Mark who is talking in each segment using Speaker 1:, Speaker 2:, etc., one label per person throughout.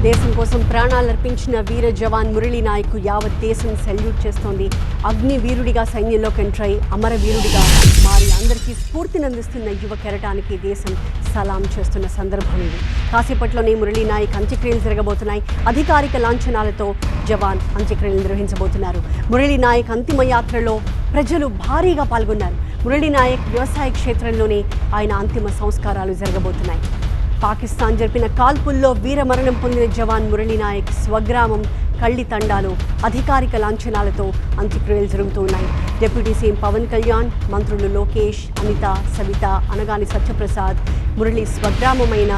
Speaker 1: దేశం కోసం ప్రాణాలర్పించిన వీర జవాన్ మురళీ నాయక్ యావత్ దేశం సెల్యూట్ చేస్తోంది. అగ్ని వీరుడిగా సైన్యంలోకి ఎంట్రై అమర వీరుడిగా మారి అందరికీ స్ఫూర్తినందిస్తున్న యువ కెరటానికి దేశం సలాం చేస్తున్న సందర్భం ఇది. కాసేపట్లోనే మురళీ నాయక్ అంత్యక్రియలు జరగబోతున్నాయి. అధికారిక లాంఛనాలతో జవాన్ అంత్యక్రియలు నిర్వహించబోతున్నారు. మురళీ నాయక్ అంతిమ యాత్రలో ప్రజలు భారీగా పాల్గొన్నారు. మురళీ నాయక్ వ్యవసాయ క్షేత్రంలోనే ఆయన అంతిమ సంస్కారాలు జరగబోతున్నాయి. పాకిస్తాన్ జరిపిన కాల్పుల్లో వీరమరణం పొందిన జవాన్ మురళీ నాయక్ స్వగ్రామం కళ్ళితండాలో అధికారిక లాంఛనాలతో అంత్యక్రియలు జరుగుతున్నాయి. డిప్యూటీ సీఎం పవన్ కళ్యాణ్, మంత్రులు లోకేష్, అనిత, సవిత, అనగాని సత్యప్రసాద్ మురళీ స్వగ్రామమైన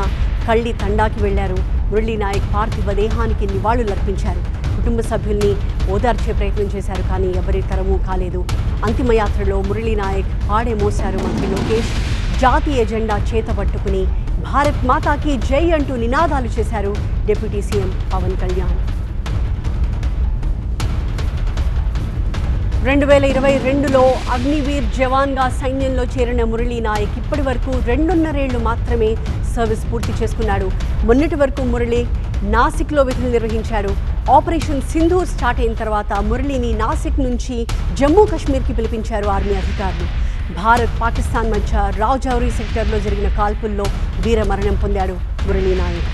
Speaker 1: కళ్ళితండాకి వెళ్లారు. మురళీ నాయక్ పార్థివ దేహానికి నివాళులర్పించారు. కుటుంబ సభ్యుల్ని ఓదార్చే ప్రయత్నం చేశారు, కానీ ఎవరి తరమూ కాలేదు. అంతిమయాత్రలో మురళీ నాయక్ పాడే మోశారు. మంత్రి లోకేష్ జాతీయ జెండా చేత పట్టుకుని భారత్ మాతాకి జై అంటూ నినాదాలు చేశారు డిప్యూటీ సీఎం పవన్ కళ్యాణ్. 2022లో అగ్నివీర్ జవాన్గా సైన్యంలో చేరిన మురళీ నాయక్ ఇప్పటి వరకు 2.5 ఏళ్లు మాత్రమే సర్వీస్ పూర్తి చేసుకున్నాడు. మొన్నటి వరకు మురళీ నాసిక్లో విధులు నిర్వహించాడు. ఆపరేషన్ సింధూర్ స్టార్ట్ అయిన తర్వాత మురళీని నాసిక్ నుంచి జమ్మూ కాశ్మీర్కి పిలిపించారు ఆర్మీ అధికారులు. భారత్ పాకిస్తాన్ మధ్య రాజౌరి సెక్టర్లో జరిగిన కాల్పుల్లో వీరమరణం పొందాడు మురళీ నాయక్.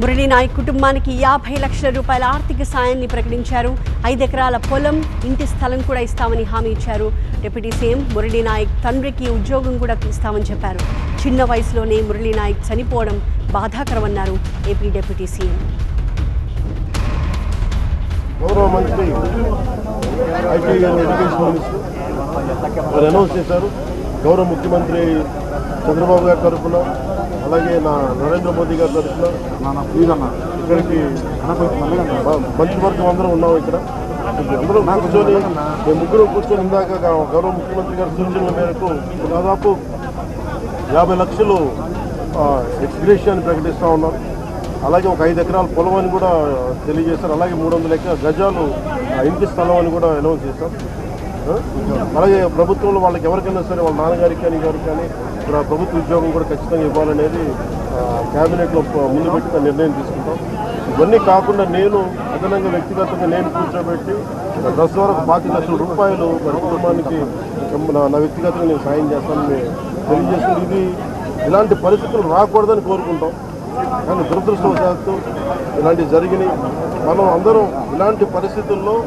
Speaker 1: మురళీ నాయక్ కుటుంబానికి 50 లక్షల రూపాయల ఆర్థిక సాయాన్ని ప్రకటించారు. 5 ఎకరాల పొలం, ఇంటి స్థలం కూడా ఇస్తామని హామీ ఇచ్చారు. డిప్యూటీ సీఎం మురళీ నాయక్ తండ్రికి ఉద్యోగం కూడా ఇస్తామని చెప్పారు. చిన్న వయసులోనే మురళీ నాయక్ చనిపోవడం బాధాకరమన్నారు ఏపీ డిప్యూటీ సీఎం.
Speaker 2: గౌరవ మంత్రి ఐటీ ఎడ్యుకేషన్ మినిస్టర్ వారు అనౌన్స్ చేశారు. గౌరవ ముఖ్యమంత్రి చంద్రబాబు గారి తరఫున, అలాగే నా నరేంద్ర మోదీ గారి తరఫున ఇక్కడికి మంత్రివర్గం అందరం ఉన్నాం. ఇక్కడ అందరూ కూర్చొని మేము ముగ్గురు కూర్చొని ఇందాక గౌరవ ముఖ్యమంత్రి గారి సూచనల మేరకు దాదాపు 50 లక్షలు ఎక్స్గ్రేషియాన్ని ప్రకటిస్తూ ఉన్నారు. అలాగే ఒక 5 ఎకరాల పొలం అని కూడా తెలియజేశారు. అలాగే 300 గజాలు ఇంటి స్థలం అని కూడా అనౌన్స్ చేశారు. అలాగే ప్రభుత్వంలో వాళ్ళకి ఎవరికైనా సరే వాళ్ళ నాన్నగారికి కానీ గారికి కానీ ప్రభుత్వ ఉద్యోగం కూడా ఖచ్చితంగా ఇవ్వాలనేది క్యాబినెట్లో ముందు పెట్టి నిర్ణయం తీసుకుంటాం. ఇవన్నీ కాకుండా నేను అదనంగా వ్యక్తిగతంగా నేను కూర్చోబెట్టి దశవరకు 25 లక్షల రూపాయలు మరి కుటుంబానికి నా వ్యక్తిగతంగా నేను సాయం చేస్తానని తెలియజేస్తుంది. ఇది ఇలాంటి పరిస్థితులు రాకూడదని కోరుకుంటాం. కానీ దురదృష్టవశాత్తు ఇలాంటివి జరిగినాయి. మనం అందరం ఇలాంటి పరిస్థితుల్లో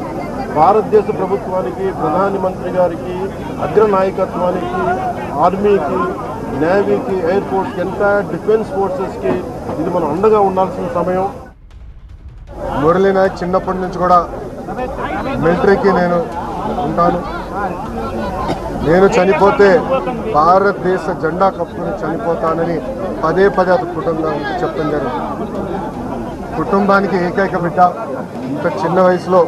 Speaker 2: భారతదేశ ప్రభుత్వానికి, ప్రధానమంత్రి గారికి, అగ్ర నాయకత్వానికి, ఆర్మీకి, నేవీకి, ఎయిర్ ఫోర్స్కి, ఎంటైర్ డిఫెన్స్ ఫోర్సెస్కి ఇది మనం అండగా ఉండాల్సిన సమయం.
Speaker 3: మురళీ నాయక్ చిన్నప్పటి నుంచి కూడా మిలిటరీకి నేను ఉంటాను. నేను చనిపోతే భారతదేశ జెండా కప్పుకుని చనిపోతానని పదే కుటుంబానికి చెప్పడం జరిగింది. కుటుంబానికి ఏకైక బిడ్డ ఇంత చిన్న వయసులో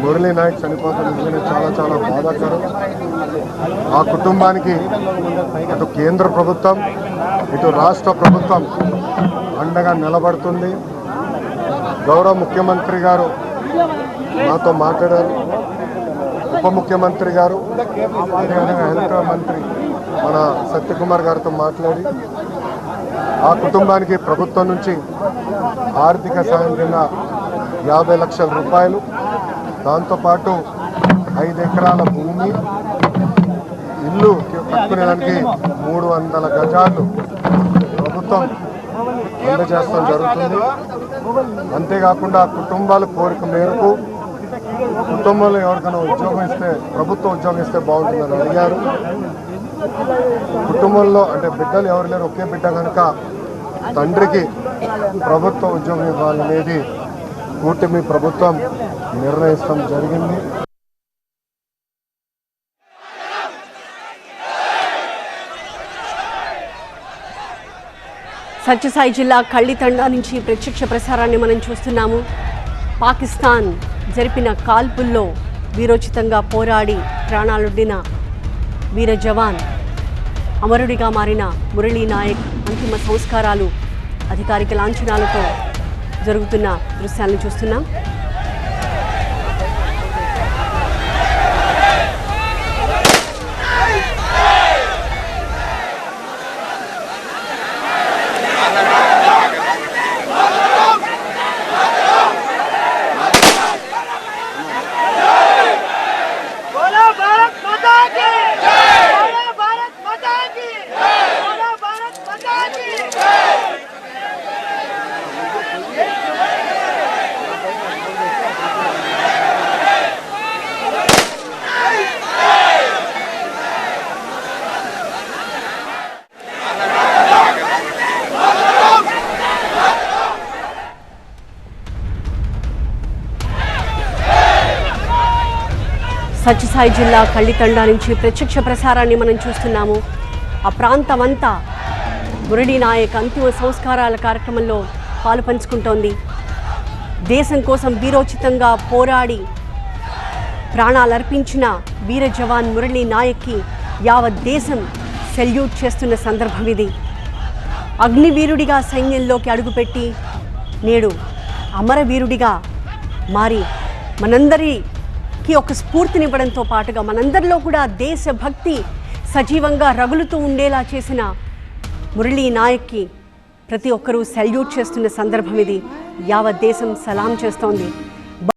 Speaker 3: మురళీ నాయక్ చనిపోతాను నిజంగా చాలా బాధాకరం. ఆ కుటుంబానికి అటు కేంద్ర ప్రభుత్వం, ఇటు రాష్ట్ర ప్రభుత్వం అండగా నిలబడుతుంది. గౌరవ ముఖ్యమంత్రి గారు నాతో మాట్లాడారు. ఉప ముఖ్యమంత్రి గారు, అదేవిధంగా హెల్త్ మంత్రి మన సత్యకుమార్ గారితో మాట్లాడి ఆ కుటుంబానికి ప్రభుత్వం నుంచి ఆర్థిక సాయం కింద 50 లక్షల రూపాయలు, దాంతోపాటు 5 ఎకరాల భూమి, ఇల్లు కట్టుకునేదానికి 300 గజాలు ప్రభుత్వం అందజేస్తాం జరుగుతుంది. అంతేకాకుండా కుటుంబాల కోరిక మేరకు కుటుంబంలో ఎవరికైనా ఉద్యోగం ఇస్తే, ప్రభుత్వ ఉద్యోగం ఇస్తే బాగుంటుందని అడిగారు. కుటుంబంలో అంటే బిడ్డలు ఎవరు లేరు, ఒకే బిడ్డ కనుక తండ్రికి ప్రభుత్వ ఉద్యోగం ఇవ్వాలనేది కూటమి ప్రభుత్వం నిర్ణయిస్తాం జరిగింది.
Speaker 1: సత్యసాయి జిల్లా కళ్ళితండా నుంచి ప్రత్యక్ష ప్రసారాన్ని మనం చూస్తున్నాము. పాకిస్తాన్ జరిపిన కాల్పుల్లో వీరోచితంగా పోరాడి ప్రాణాలొడ్డిన వీర జవాన్, అమరుడిగా మారిన మురళీ నాయక్ అంతిమ సంస్కారాలు అధికారిక లాంఛనాలతో జరుగుతున్న దృశ్యాలను చూస్తున్నాం. సత్యసాయి జిల్లా కళ్ళితండా నుంచి ప్రత్యక్ష ప్రసారాన్ని మనం చూస్తున్నాము. ఆ ప్రాంతమంతా మురళీ నాయక్ అంతిమ సంస్కారాల కార్యక్రమంలో పాలు పంచుకుంటోంది. దేశం కోసం వీరోచితంగా పోరాడి ప్రాణాలర్పించిన వీర జవాన్ మురళీ నాయక్కి యావత్ దేశం సెల్యూట్ చేస్తున్న సందర్భం ఇది. అగ్నివీరుడిగా సైన్యంలోకి అడుగుపెట్టి నేడు అమరవీరుడిగా మారి మనందరికీ ఒక స్ఫూర్తినివ్వడంతో పాటుగా మనందరిలో కూడా దేశభక్తి సజీవంగా రగులుతూ ఉండేలా చేసిన మురళీ నాయక్కి ప్రతి ఒక్కరూ సెల్యూట్ చేస్తున్న సందర్భం ఇది. యావత్ దేశం సలాం చేస్తోంది.